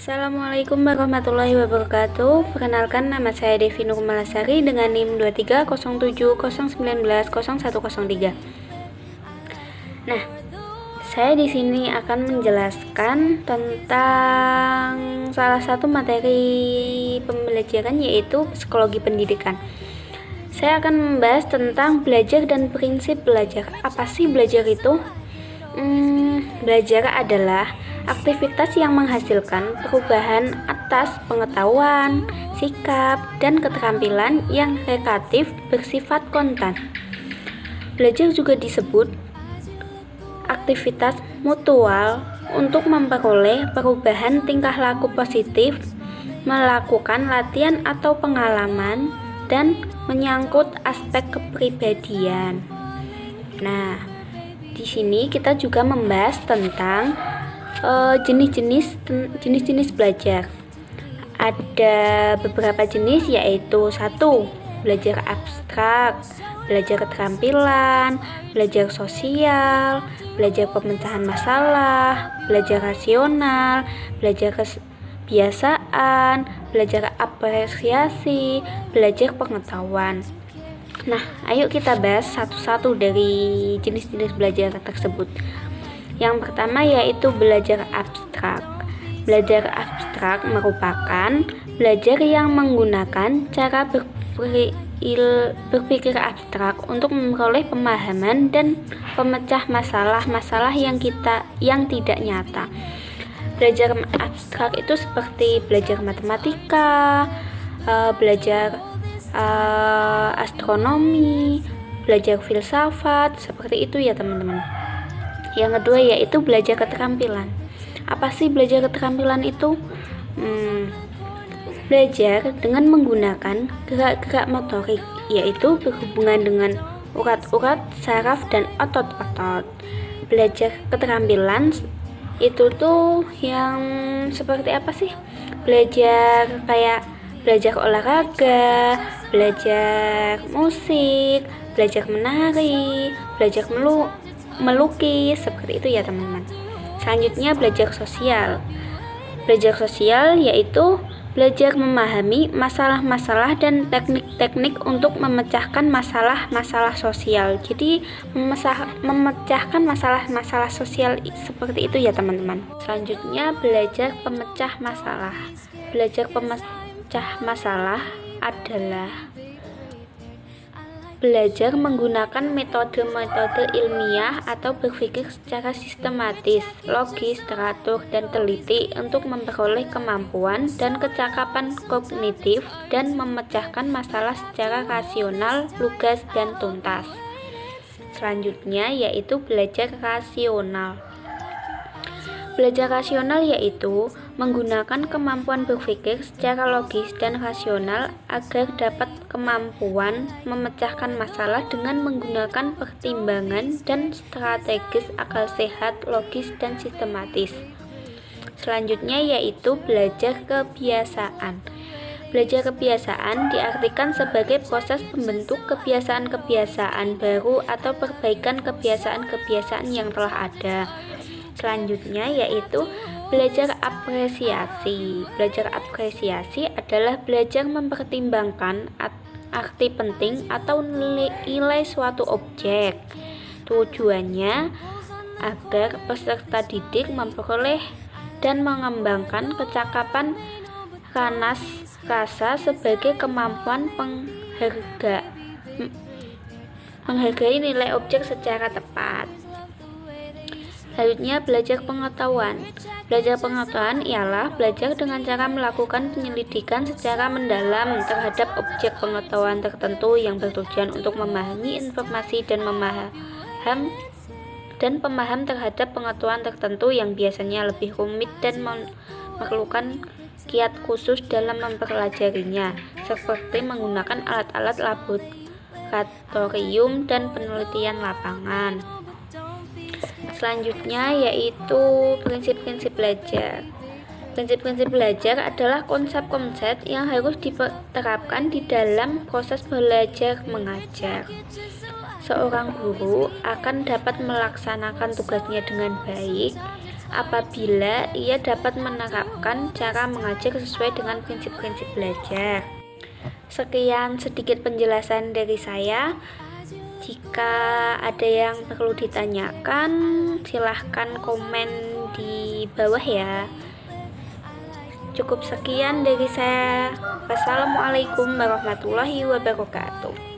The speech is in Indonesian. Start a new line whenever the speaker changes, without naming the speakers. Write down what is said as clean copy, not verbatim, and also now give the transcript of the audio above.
Assalamualaikum warahmatullahi wabarakatuh. Perkenalkan, nama saya Devi Nurmalasari dengan NIM 23070190103. Nah, saya di sini akan menjelaskan tentang salah satu materi pembelajaran, yaitu psikologi pendidikan. Saya akan membahas tentang belajar dan prinsip belajar. Apa sih belajar itu? Belajar adalah aktivitas yang menghasilkan perubahan atas pengetahuan, sikap, dan keterampilan yang relatif bersifat konstan. Belajar juga disebut aktivitas mutual untuk memperoleh perubahan tingkah laku positif, melakukan latihan atau pengalaman, dan menyangkut aspek kepribadian. Nah, di sini kita juga membahas tentang jenis-jenis belajar. Ada beberapa jenis, yaitu 1. Belajar abstrak, belajar keterampilan, belajar sosial, belajar pemecahan masalah, belajar rasional, belajar kebiasaan, belajar apresiasi, belajar pengetahuan. Nah, ayo kita bahas satu-satu dari jenis-jenis belajar tersebut. Yang pertama yaitu belajar abstrak. Belajar abstrak merupakan belajar yang menggunakan cara berpikir abstrak untuk memperoleh pemahaman dan pemecah masalah-masalah yang tidak nyata. Belajar abstrak itu seperti belajar matematika, belajar astronomi, belajar filsafat, seperti itu ya teman-teman. Yang kedua yaitu belajar keterampilan. Apa sih belajar keterampilan itu? Belajar dengan menggunakan gerak-gerak motorik, yaitu berhubungan dengan urat-urat, saraf, dan otot-otot. Belajar keterampilan itu tuh yang seperti apa sih? Belajar kayak belajar olahraga, belajar musik, belajar menari, belajar melukis, seperti itu ya teman-teman. Selanjutnya belajar sosial. Belajar sosial yaitu belajar memahami masalah-masalah dan teknik-teknik untuk memecahkan masalah-masalah sosial. Jadi memecahkan masalah-masalah sosial seperti itu ya teman-teman. Selanjutnya belajar pemecah masalah. Belajar pemecah masalah adalah belajar menggunakan metode-metode ilmiah atau berpikir secara sistematis, logis, teratur, dan teliti untuk memperoleh kemampuan dan kecakapan kognitif dan memecahkan masalah secara rasional, lugas, dan tuntas. Selanjutnya yaitu belajar rasional. Belajar rasional yaitu menggunakan kemampuan berpikir secara logis dan rasional agar dapat kemampuan memecahkan masalah dengan menggunakan pertimbangan dan strategis akal sehat, logis, dan sistematis. Selanjutnya yaitu belajar kebiasaan. Belajar kebiasaan diartikan sebagai proses pembentuk kebiasaan-kebiasaan baru atau perbaikan kebiasaan-kebiasaan yang telah ada. Selanjutnya yaitu belajar apresiasi. Belajar apresiasi adalah belajar mempertimbangkan arti penting atau nilai suatu objek. Tujuannya agar peserta didik memperoleh dan mengembangkan kecakapan rasa sebagai kemampuan menghargai nilai objek secara tepat. Selanjutnya belajar pengetahuan. Belajar pengetahuan ialah belajar dengan cara melakukan penyelidikan secara mendalam terhadap objek pengetahuan tertentu yang bertujuan untuk memahami informasi dan pemaham terhadap pengetahuan tertentu yang biasanya lebih rumit dan memerlukan kiat khusus dalam mempelajarinya, seperti menggunakan alat-alat laboratorium dan penelitian lapangan. Selanjutnya yaitu prinsip-prinsip belajar. Prinsip-prinsip belajar adalah konsep-konsep yang harus diterapkan di dalam proses belajar mengajar. Seorang guru akan dapat melaksanakan tugasnya dengan baik apabila ia dapat menerapkan cara mengajar sesuai dengan prinsip-prinsip belajar. Sekian sedikit penjelasan dari saya. Jika ada yang perlu ditanyakan, silahkan komen di bawah ya. Cukup sekian dari saya. Wassalamualaikum warahmatullahi wabarakatuh.